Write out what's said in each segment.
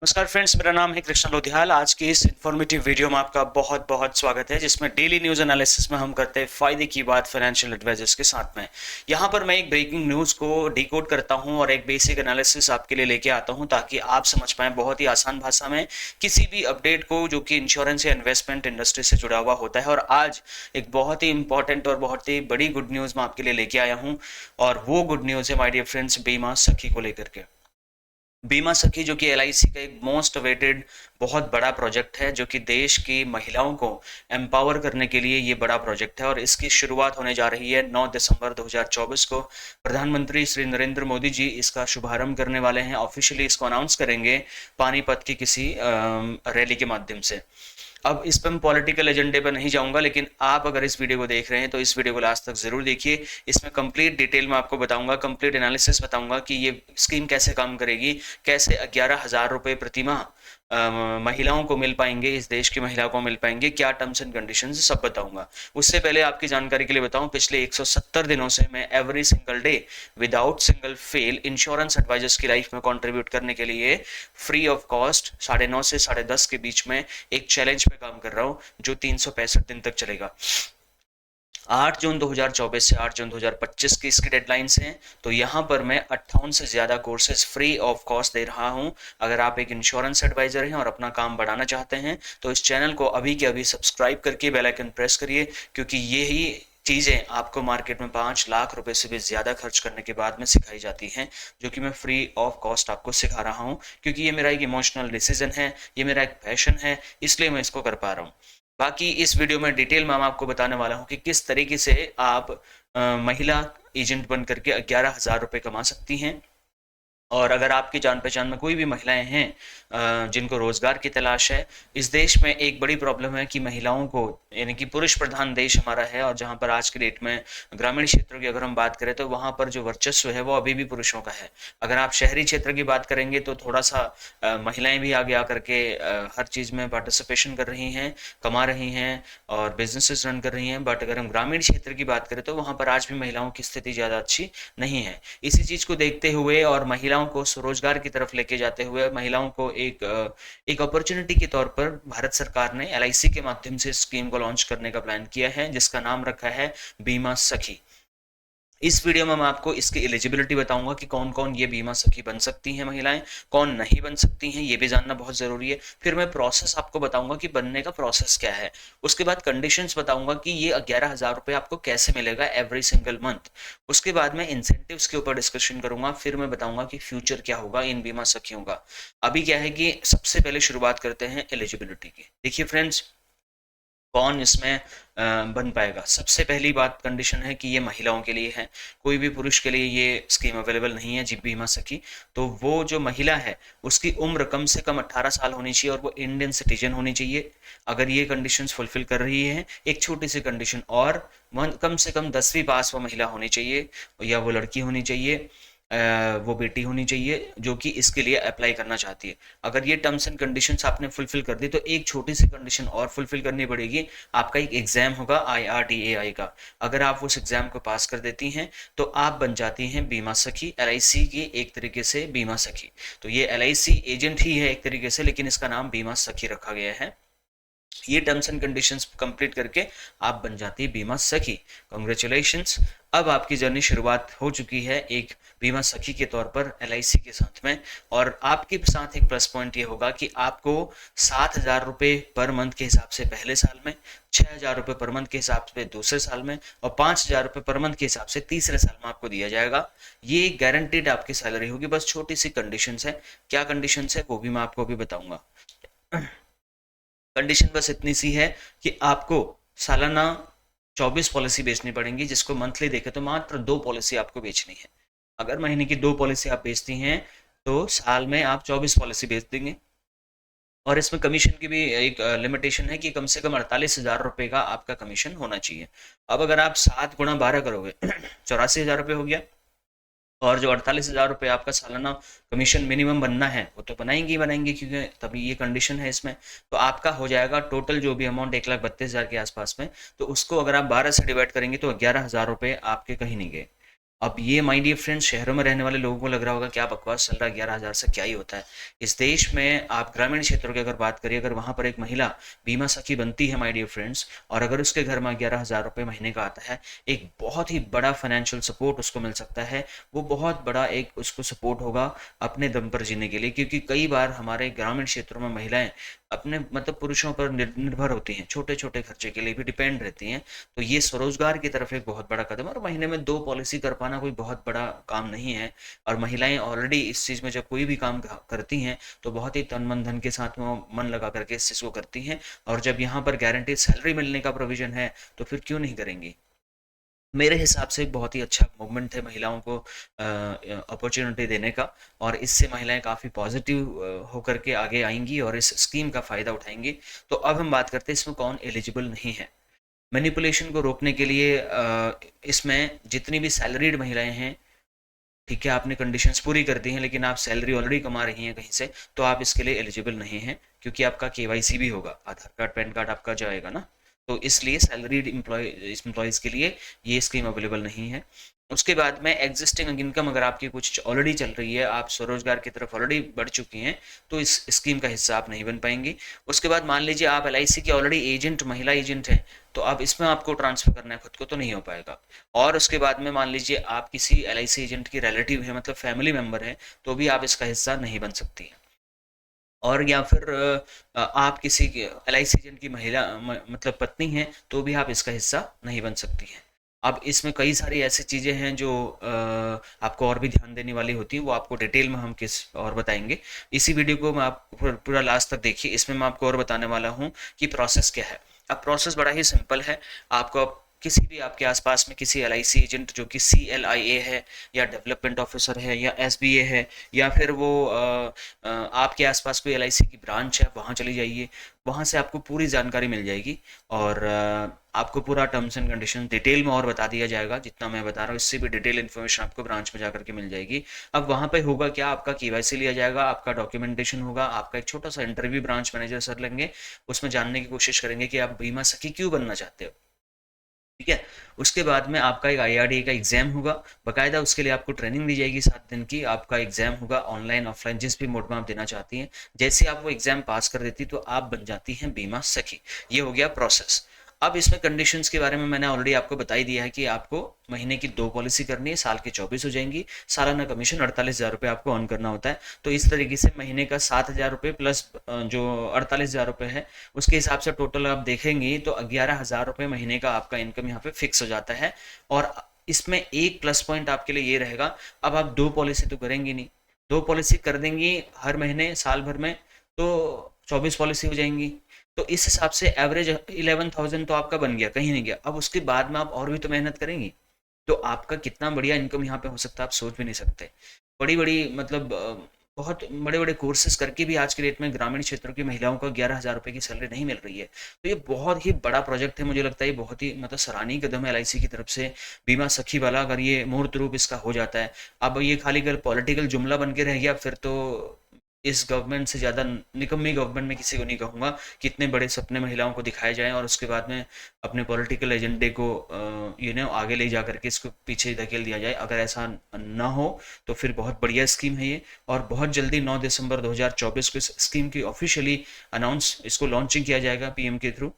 नमस्कार फ्रेंड्स, मेरा नाम है कृष्णा लोधियाल। आज की इस इन्फॉर्मेटिव वीडियो में आपका बहुत बहुत स्वागत है, जिसमें डेली न्यूज़ एनालिसिस में हम करते हैं फ़ायदे की बात फाइनेंशियल एडवाइजर्स के साथ में। यहाँ पर मैं एक ब्रेकिंग न्यूज़ को डिकोड करता हूँ और एक बेसिक एनालिसिस आपके लिए लेके आता हूँ, ताकि आप समझ पाएँ बहुत ही आसान भाषा में किसी भी अपडेट को जो कि इंश्योरेंस या इन्वेस्टमेंट इंडस्ट्री से जुड़ा हुआ होता है। और आज एक बहुत ही इंपॉर्टेंट और बहुत ही बड़ी गुड न्यूज़ मैं आपके लिए लेके आया हूँ, और वो गुड न्यूज़ है माय डियर फ्रेंड्स, बीमा सखी को लेकर के। बीमा सखी जो कि एलआईसी का एक मोस्ट अवेटेड बहुत बड़ा प्रोजेक्ट है, जो कि देश की महिलाओं को एम्पावर करने के लिए ये बड़ा प्रोजेक्ट है। और इसकी शुरुआत होने जा रही है 9 दिसंबर 2024 को। प्रधानमंत्री श्री नरेंद्र मोदी जी इसका शुभारंभ करने वाले हैं, ऑफिशियली इसको अनाउंस करेंगे पानीपत की किसी रैली के माध्यम से। अब इस पर मैं पॉलिटिकल एजेंडे पर नहीं जाऊंगा, लेकिन आप अगर इस वीडियो को देख रहे हैं तो इस वीडियो को लास्ट तक जरूर देखिए। इसमें कंप्लीट डिटेल में आपको बताऊंगा, कंप्लीट एनालिसिस बताऊंगा कि ये स्कीम कैसे काम करेगी, कैसे 11,000 रुपये प्रति माह महिलाओं को मिल पाएंगे, इस देश की महिलाओं को मिल पाएंगे, क्या टर्म्स एंड कंडीशंस, सब बताऊंगा। उससे पहले आपकी जानकारी के लिए बताऊं, पिछले 170 दिनों से मैं every single day without single fail insurance advisers की लाइफ में कंट्रीब्यूट करने के लिए फ्री ऑफ कॉस्ट 9:30 से 10:30 के बीच में एक चैलेंज पे काम कर रहा हूँ, जो 365 दिन तक चलेगा। 8 जून 2024 से 8 जून 2025 की इसकी डेडलाइंस हैं। तो यहाँ पर मैं 58 से ज़्यादा कोर्सेज फ्री ऑफ कॉस्ट दे रहा हूँ। अगर आप एक इंश्योरेंस एडवाइजर हैं और अपना काम बढ़ाना चाहते हैं तो इस चैनल को अभी के अभी सब्सक्राइब करके बेल आइकन प्रेस करिए, क्योंकि यही चीज़ें आपको मार्केट में 5 लाख रुपए से भी ज़्यादा खर्च करने के बाद में सिखाई जाती हैं, जो कि मैं फ्री ऑफ कॉस्ट आपको सिखा रहा हूँ, क्योंकि ये मेरा एक इमोशनल डिसीजन है, ये मेरा एक पैशन है, इसलिए मैं इसको कर पा रहा हूँ। बाकी इस वीडियो में डिटेल में मैं आपको बताने वाला हूँ कि किस तरीके से आप महिला एजेंट बन करके 11,000 रुपये कमा सकती हैं। और अगर आपकी जान पहचान में कोई भी महिलाएं हैं जिनको रोजगार की तलाश है, इस देश में एक बड़ी प्रॉब्लम है कि महिलाओं को, यानी कि पुरुष प्रधान देश हमारा है, और जहां पर आज के डेट में ग्रामीण क्षेत्रों की अगर हम बात करें तो वहां पर जो वर्चस्व है वो अभी भी पुरुषों का है। अगर आप शहरी क्षेत्र की बात करेंगे तो थोड़ा सा महिलाएं भी आगे आकर के हर चीज़ में पार्टिसिपेशन कर रही हैं, कमा रही हैं और बिजनेसेस रन कर रही हैं। बट अगर हम ग्रामीण क्षेत्र की बात करें तो वहाँ पर आज भी महिलाओं की स्थिति ज़्यादा अच्छी नहीं है। इसी चीज़ को देखते हुए और महिलाओं को स्वरोजगार की तरफ लेके जाते हुए महिलाओं को एक अपॉर्चुनिटी के तौर पर भारत सरकार ने एलआईसी के माध्यम से स्कीम को लॉन्च करने का प्लान किया है, जिसका नाम रखा है बीमा सखी। इस वीडियो में मैं आपको इसकी एलिजिबिलिटी बताऊंगा कि कौन कौन ये बीमा सखी बन सकती हैं महिलाएं, कौन नहीं बन सकती हैं, ये भी जानना बहुत ज़रूरी है। फिर मैं प्रोसेस आपको बताऊंगा कि बनने का प्रोसेस क्या है। उसके बाद कंडीशंस बताऊंगा कि ये 11,000 रुपये आपको कैसे मिलेगा एवरी सिंगल मंथ। उसके बाद मैं इंसेंटिव्स के ऊपर डिस्कशन करूंगा। फिर मैं बताऊंगा कि फ्यूचर क्या होगा इन बीमा सखियों का। अभी क्या है कि सबसे पहले शुरुआत करते हैं एलिजिबिलिटी की। देखिए फ्रेंड्स, कौन इसमें बन पाएगा। सबसे पहली बात कंडीशन है कि ये महिलाओं के लिए है, कोई भी पुरुष के लिए ये स्कीम अवेलेबल नहीं है जी बीमा सखी। तो वो जो महिला है उसकी उम्र कम से कम 18 साल होनी चाहिए और वो इंडियन सिटीजन होनी चाहिए। अगर ये कंडीशंस फुलफिल कर रही है, एक छोटी सी कंडीशन और, कम से कम 10वीं पास वो महिला होनी चाहिए, या वो लड़की होनी चाहिए, वो बेटी होनी चाहिए जो कि इसके लिए अप्लाई करना चाहती है। अगर ये टर्म्स एंड कंडीशंस आपने फुलफिल कर दी तो एक छोटी सी कंडीशन और फुलफिल करनी पड़ेगी। आपका एक एग्जाम होगा IRDAI का। अगर आप उस एग्जाम को पास कर देती हैं तो आप बन जाती हैं बीमा सखी, LIC की एक तरीके से बीमा सखी। तो ये LIC एजेंट ही है एक तरीके से, लेकिन इसका नाम बीमा सखी रखा गया है। ये टर्म्स एंड कंडीशंस कंप्लीट करके आप बन जाती है बीमा सखी। कॉन्ग्रेचुलेशंस, अब आपकी जर्नी शुरुआत हो चुकी है एक बीमा सखी के तौर पर LIC के साथ में। और आपके साथ एक प्लस पॉइंट ये होगा कि आपको 7,000 रुपये पर मंथ के हिसाब से पहले साल में, 6,000 रुपये पर मंथ के हिसाब से दूसरे साल में, और 5,000 रुपये पर मंथ के हिसाब से तीसरे साल में आपको दिया जाएगा। ये गारंटीड आपकी सैलरी होगी। बस छोटी सी कंडीशंस है। क्या कंडीशंस है वो भी मैं आपको अभी बताऊंगा। कंडीशन बस इतनी सी है कि आपको सालाना 24 पॉलिसी बेचनी पड़ेंगी, जिसको मंथली देखे तो मात्र 2 पॉलिसी आपको बेचनी है। अगर महीने की 2 पॉलिसी आप बेचती हैं तो साल में आप 24 पॉलिसी बेच देंगे। और इसमें कमीशन की भी एक लिमिटेशन है कि कम से कम 48,000 रुपये का आपका कमीशन होना चाहिए। अब अगर आप 7 गुणा 12 करोगे 84,000 रुपये हो गया। और जो 48,000 रुपये आपका सालाना कमीशन मिनिमम बनना है वो तो बनाएंगे ही बनाएंगे, क्योंकि तभी ये कंडीशन है इसमें। तो आपका हो जाएगा टोटल जो भी अमाउंट 1,32,000 के आसपास में। तो उसको अगर आप 12 से डिवाइड करेंगे तो 11,000 रुपये आपके कहीं नहीं गए। अब ये माय डियर फ्रेंड्स, शहरों में रहने वाले लोगों को लग रहा होगा क्या बकवास चल रहा है, 11,000 से क्या ही होता है। इस देश में आप ग्रामीण क्षेत्रों की अगर बात करिए, अगर वहाँ पर एक महिला बीमा सखी बनती है माय डियर फ्रेंड्स, और अगर उसके घर में 11,000 रुपये महीने का आता है, एक बहुत ही बड़ा फाइनेंशियल सपोर्ट उसको मिल सकता है। वो बहुत बड़ा एक उसको सपोर्ट होगा अपने दम पर जीने के लिए, क्योंकि कई बार हमारे ग्रामीण क्षेत्रों में महिलाएं अपने मतलब पुरुषों पर निर्भर होती हैं, छोटे छोटे खर्चे के लिए भी डिपेंड रहती हैं। तो ये स्वरोजगार की तरफ एक बहुत बड़ा कदम है, और महीने में 2 पॉलिसी कर पाना कोई बहुत बड़ा काम नहीं है। और महिलाएं ऑलरेडी इस चीज़ में जब कोई भी काम करती हैं तो बहुत ही तन मन धन के साथ में वो मन लगा करके इस चीज़ को करती हैं। और जब यहाँ पर गारंटीड सैलरी मिलने का प्रोविजन है तो फिर क्यों नहीं करेंगी। मेरे हिसाब से एक बहुत ही अच्छा मूवमेंट है महिलाओं को अपॉर्चुनिटी देने का, और इससे महिलाएं काफ़ी पॉजिटिव होकर के आगे आएंगी और इस स्कीम का फ़ायदा उठाएंगी। तो अब हम बात करते हैं इसमें कौन एलिजिबल नहीं है। मैनिपुलेशन को रोकने के लिए इसमें जितनी भी सैलरीड महिलाएं हैं, ठीक है, आपने कंडीशंस पूरी कर दी हैं लेकिन आप सैलरी ऑलरेडी कमा रही हैं कहीं से, तो आप इसके लिए एलिजिबल नहीं हैं, क्योंकि आपका केवाईसी भी होगा, आधार कार्ड पैन कार्ड आपका जाएगा ना। तो इसलिए सैलरीड एम्प्लॉयज़ के लिए ये स्कीम अवेलेबल नहीं है। उसके बाद में एग्जिस्टिंग इनकम अगर आपकी कुछ ऑलरेडी चल रही है, आप स्वरोजगार की तरफ ऑलरेडी बढ़ चुकी हैं, तो इस स्कीम का हिस्सा आप नहीं बन पाएंगी। उसके बाद मान लीजिए आप LIC की ऑलरेडी एजेंट, महिला एजेंट हैं, तो अब इसमें आपको ट्रांसफर करना है खुद को, तो नहीं हो पाएगा। और उसके बाद में मान लीजिए आप किसी LIC एजेंट की रिलेटिव है, मतलब फैमिली मेंबर है, तो भी आप इसका हिस्सा नहीं बन सकती हैं। और या फिर आप किसी LIC एजेंट की महिला मतलब पत्नी हैं, तो भी आप इसका हिस्सा नहीं बन सकती हैं। अब इसमें कई सारी ऐसी चीज़ें हैं जो आपको और भी ध्यान देने वाली होती हैं, वो आपको डिटेल में हम किस और बताएंगे। इसी वीडियो को मैं आप पूरा लास्ट तक देखिए, इसमें मैं आपको और बताने वाला हूँ कि प्रोसेस क्या है। अब प्रोसेस बड़ा ही सिंपल है। आपको किसी भी आपके आसपास में किसी LIC एजेंट जो कि CLIA है, या डेवलपमेंट ऑफिसर है, या SBA है, या फिर वो आपके आसपास कोई LIC की ब्रांच है, वहाँ चली जाइए। वहाँ से आपको पूरी जानकारी मिल जाएगी, और आपको पूरा टर्म्स एंड कंडीशन डिटेल में और बता दिया जाएगा। जितना मैं बता रहा हूँ इससे भी डिटेल इन्फॉर्मेशन आपको ब्रांच में जाकर के मिल जाएगी। अब वहाँ पे होगा क्या, आपका KYC लिया जाएगा, आपका डॉक्यूमेंटेशन होगा, आपका एक छोटा सा इंटरव्यू ब्रांच मैनेजर सर लेंगे, उसमें जानने की कोशिश करेंगे कि आप बीमा सखी क्यों बनना चाहते हो, ठीक है। उसके बाद में आपका एक IRDA का एग्जाम होगा, बाकायदा उसके लिए आपको ट्रेनिंग दी जाएगी 7 दिन की। आपका एग्जाम होगा ऑनलाइन ऑफलाइन, जिस भी मोड में आप देना चाहती हैं। जैसे आप वो एग्जाम पास कर देती तो आप बन जाती हैं बीमा सखी। ये हो गया प्रोसेस। अब इसमें कंडीशंस के बारे में मैंने ऑलरेडी आपको बता ही दिया है कि आपको महीने की 2 पॉलिसी करनी है, साल के 24 हो जाएंगी। सालाना कमीशन 48,000 रुपये आपको अर्न करना होता है। तो इस तरीके से महीने का 7,000 रुपये प्लस जो 48,000 रुपये है, उसके हिसाब से टोटल आप देखेंगे तो 11,000 रुपये महीने का आपका इनकम यहाँ पे फिक्स हो जाता है। और इसमें एक प्लस पॉइंट आपके लिए ये रहेगा, अब आप 2 पॉलिसी तो करेंगी नहीं, 2 पॉलिसी कर देंगी हर महीने साल भर में, तो 24 पॉलिसी हो जाएंगी। तो इस हिसाब से एवरेज 11,000 तो आपका बन गया, कहीं नहीं गया। अब उसके बाद में आप और भी तो मेहनत करेंगी, तो आपका कितना बढ़िया इनकम यहाँ पे हो सकता है आप सोच भी नहीं सकते। बड़ी बड़ी मतलब बहुत बड़े बड़े कोर्सेज करके भी आज के डेट में ग्रामीण क्षेत्रों की महिलाओं को 11,000 रुपये की सैलरी नहीं मिल रही है। तो ये बहुत ही बड़ा प्रोजेक्ट है, मुझे लगता है ये बहुत ही मतलब सराहनीय कदम है LIC की तरफ से, बीमा सखी वाला। अगर ये मूर्त रूप इसका हो जाता है, अब ये खाली कल पॉलिटिकल जुमला बन के रह गया, फिर तो इस गवर्नमेंट से ज़्यादा निकम्मी गवर्नमेंट में किसी को नहीं कहूँगा। कितने बड़े सपने महिलाओं को दिखाए जाएं और उसके बाद में अपने पॉलिटिकल एजेंडे को आगे ले जा करके इसको पीछे धकेल दिया जाए। अगर ऐसा ना हो तो फिर बहुत बढ़िया स्कीम है ये, और बहुत जल्दी 9 दिसंबर 2024 को इस स्कीम की ऑफिशियली अनाउंस इसको लॉन्चिंग किया जाएगा PM के थ्रू।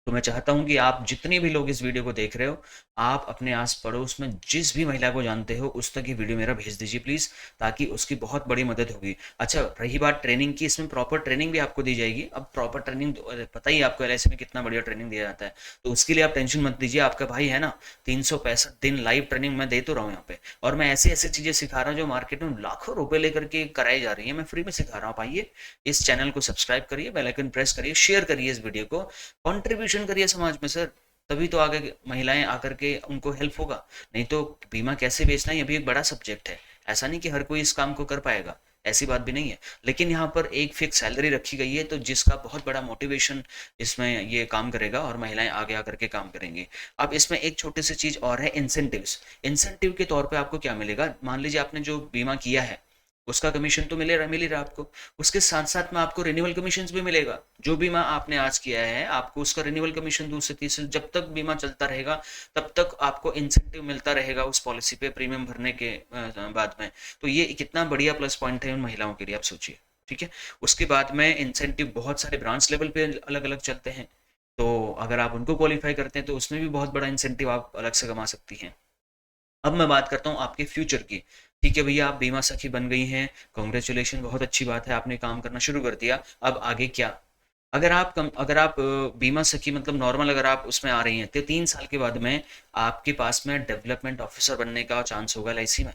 तो मैं चाहता हूं कि आप जितने भी लोग इस वीडियो को देख रहे हो, आप अपने आस पड़ोस में जिस भी महिला को जानते हो उस तक ये वीडियो मेरा भेज दीजिए प्लीज़, ताकि उसकी बहुत बड़ी मदद होगी। अच्छा, रही बात ट्रेनिंग की, इसमें प्रॉपर ट्रेनिंग भी आपको दी जाएगी। अब प्रॉपर ट्रेनिंग पता ही आपको LIC में कितना बढ़िया ट्रेनिंग दिया जाता है, तो उसके लिए आप टेंशन मत दीजिए। आपका भाई है ना, 365 दिन लाइव ट्रेनिंग मैं दे तो रहा हूँ यहाँ पे, और मैं ऐसी ऐसी चीज़ें सिखा रहा हूँ जो मार्केट में लाखों रुपए लेकर के कराई जा रही है, मैं फ्री में सिखा रहा हूँ। आइए इस चैनल को सब्सक्राइब करिए, बेल आइकन प्रेस करिए, शेयर करिए इस वीडियो को, कंट्रीब्यूशन करिए समाज में सर, तभी तो आगे महिलाएं आकर के उनको हेल्प होगा। नहीं तो बीमा कैसे बेचना, ये भी एक बड़ा सब्जेक्ट है। ऐसा नहीं कि हर कोई इस काम को कर पाएगा, ऐसी बात भी नहीं है। लेकिन यहाँ पर एक फिक्स सैलरी रखी गई है, तो जिसका बहुत बड़ा मोटिवेशन इसमें ये काम करेगा और महिलाएं आगे आकर के काम करेंगी। अब इसमें एक छोटी सी चीज़ और है, इंसेंटिव्स। इंसेंटिव के तौर पे आपको क्या मिलेगा, मान लीजिए आपने जो बीमा किया है उसका कमीशन तो मिल ही रहा आपको। उसके साथ साथ में आपको रिन्यूअल कमीशन भी मिलेगा। जो बीमा आपने आज किया है आपको उसका रिन्यूअल कमीशन 2 से 3 जब तक बीमा चलता रहेगा तब तक आपको इंसेंटिव मिलता रहेगा उस पॉलिसी पे प्रीमियम भरने के बाद में। तो ये कितना बढ़िया प्लस पॉइंट है उन महिलाओं के लिए, आप सोचिए। ठीक है। उसके बाद में इंसेंटिव बहुत सारे ब्रांच लेवल पे अलग अलग चलते हैं, तो अगर आप उनको क्वालिफाई करते हैं तो उसमें भी बहुत बड़ा इंसेंटिव आप अलग से कमा सकती हैं। अब मैं बात करता हूँ आपके फ्यूचर की। ठीक है भैया, आप बीमा सखी बन गई हैं, कॉन्ग्रेचुलेशन, बहुत अच्छी बात है, आपने काम करना शुरू कर दिया। अब आगे क्या? अगर आप बीमा सखी मतलब नॉर्मल अगर आप उसमें आ रही हैं तो 3 साल के बाद में आपके पास में डेवलपमेंट ऑफिसर बनने का चांस होगा एलआईसी में।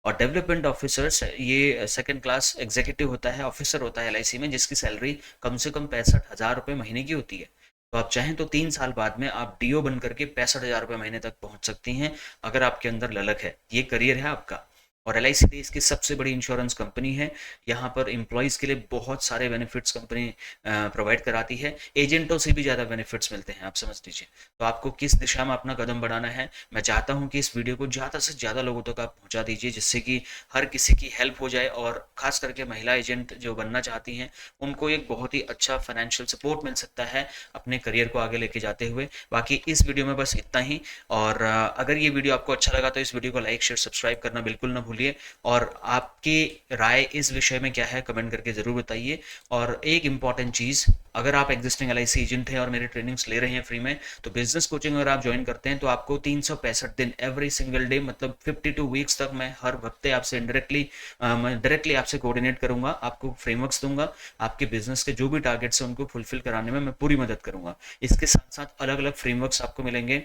और डेवलपमेंट ऑफिसर ये सेकंड क्लास एग्जीक्यूटिव होता है, ऑफिसर होता है एलआईसी में, जिसकी सैलरी कम से कम 65,000 रुपये महीने की होती है। तो आप चाहें तो 3 साल बाद में आप डीओ बन करके 65,000 रुपये महीने तक पहुंच सकती हैं, अगर आपके अंदर ललक है, ये करियर है आपका। और एलआईसी देश की सबसे बड़ी इंश्योरेंस कंपनी है। यहाँ पर एम्प्लॉयज़ के लिए बहुत सारे बेनिफिट्स कंपनी प्रोवाइड कराती है, एजेंटों से भी ज़्यादा बेनिफिट्स मिलते हैं, आप समझ लीजिए। तो आपको किस दिशा में अपना कदम बढ़ाना है, मैं चाहता हूँ कि इस वीडियो को ज़्यादा से ज़्यादा लोगों तक आप पहुँचा दीजिए, जिससे कि हर किसी की हेल्प हो जाए, और ख़ास करके महिला एजेंट जो बनना चाहती हैं उनको एक बहुत ही अच्छा फाइनेंशियल सपोर्ट मिल सकता है अपने करियर को आगे लेके जाते हुए। बाकी इस वीडियो में बस इतना ही। और अगर ये वीडियो आपको अच्छा लगा तो इस वीडियो को लाइक शेयर सब्सक्राइब करना बिल्कुल ना भूलिए। और आपकी राय इस विषय में क्या है कमेंट करके ज़रूर बताइए। और एक इम्पॉर्टेंट चीज़, अगर आप एग्जिस्टिंग एलआईसी एजेंट हैं और मेरे ट्रेनिंग्स ले रहे हैं फ्री में, तो बिजनेस कोचिंग अगर आप ज्वाइन करते हैं तो आपको 365 दिन एवरी सिंगल डे मतलब 52 वीक्स तक मैं हर हफ्ते आपसे मैं डायरेक्टली आपसे कोऑर्डिनेट करूंगा, आपको फ्रेमवर्क्स दूंगा, आपके बिजनेस के जो भी टारगेट्स हैं उनको फुलफिल कराने में मैं पूरी मदद करूंगा। इसके साथ साथ अलग अलग फ्रेमवर्क्स आपको मिलेंगे,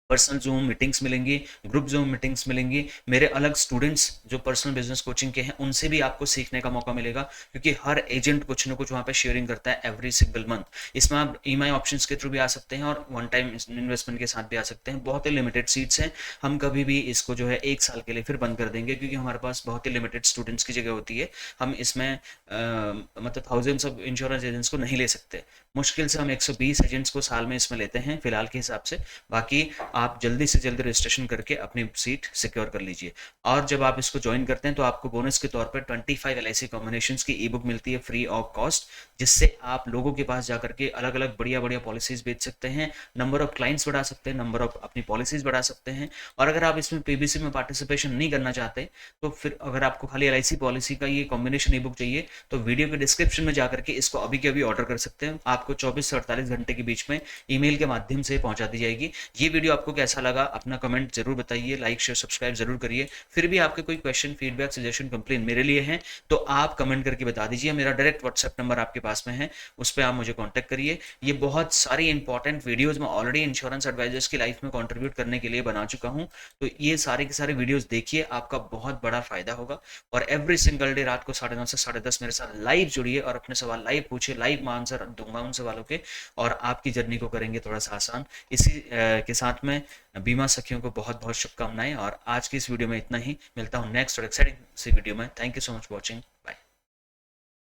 पर्सनल जूम मीटिंग्स मिलेंगी, ग्रुप जूम मीटिंग्स मिलेंगी, मेरे अलग स्टूडेंट्स जो पर्सनल बिजनेस कोचिंग के हैं उनसे भी आपको सीखने का मौका मिलेगा, क्योंकि हर एजेंट कुछ ना कुछ वहाँ पे शेयरिंग करता है एवरी सिंगल मंथ। इसमें आप ईएमआई ऑप्शंस के थ्रू भी आ सकते हैं और वन टाइम इन्वेस्टमेंट के साथ भी आ सकते हैं। बहुत ही लिमिटेड सीट्स हैं, हम कभी भी इसको जो है 1 साल के लिए फिर बंद कर देंगे, क्योंकि हमारे पास बहुत ही लिमिटेड स्टूडेंट्स की जगह होती है। हम इसमें मतलब थाउजेंड्स ऑफ इंश्योरेंस एजेंट्स को नहीं ले सकते, मुश्किल से हम 120 एजेंट्स को साल में इसमें लेते हैं फिलहाल के हिसाब से। बाकी आप जल्दी से जल्दी रजिस्ट्रेशन करके अपनी सीट सिक्योर कर लीजिए। और जब आप इसको ज्वाइन करते हैं तो आपको बोनस के तौर पर 25 एलआईसी कॉम्बिनेशंस की ई बुक मिलती है फ्री ऑफ कॉस्ट, जिससे आप लोगों के पास जाकर के अलग अलग बढ़िया बढ़िया पॉलिसीज बेच सकते हैं, नंबर ऑफ क्लाइंट्स बढ़ा सकते हैं, नंबर ऑफ अपनी पॉलिसीज बढ़ा सकते हैं। और अगर आप इसमें पीबीसी में पार्टिसिपेशन नहीं करना चाहते तो फिर अगर आपको खाली एलआईसी पॉलिसी का ये कॉम्बिनेशन ई बुक चाहिए तो वीडियो के डिस्क्रिप्शन में जाकर के इसको अभी के अभी ऑर्डर कर सकते हैं। आपको 24 से 48 घंटे के बीच में ईमेल के माध्यम से पहुंचा दी जाएगी। ये वीडियो आपको कैसा लगा अपना कमेंट जरूर बताइए, लाइक शेयर सब्सक्राइब जरूर करिए। फिर भी आपके कोई क्वेश्चन फीडबैक सजेशन कंप्लेन मेरे लिए हैं तो आप कमेंट करके बता दीजिए। मेरा डायरेक्ट व्हाट्सएप नंबर आपके पास में है, उस पर आप मुझे कॉन्टैक्ट करिए। ये बहुत सारी इंपॉर्टेंट वीडियोज मैं ऑलरेडी इंश्योरेंस एडवाइजर्स की लाइफ में कॉन्ट्रीब्यूट करने के लिए बना चुका हूँ, तो ये सारे के सारे वीडियोज देखिए, आपका बहुत बड़ा फायदा होगा। और एवरी सिंगल डे रात को 9:30 से 10:30 मेरे साथ लाइव जुड़िए और अपने सवाल लाइव पूछिए, लाइव मैं आंसर दूंगा उन सवालों के, और आपकी जर्नी को करेंगे थोड़ा सा आसान। इसी के साथ में बीमा सखियों को बहुत बहुत शुभकामनाएं। और आज की इस वीडियो में इतना ही, मिलता हूं नेक्स्ट और एक्साइटिंग सी वीडियो में। Thank you so much for watching, bye.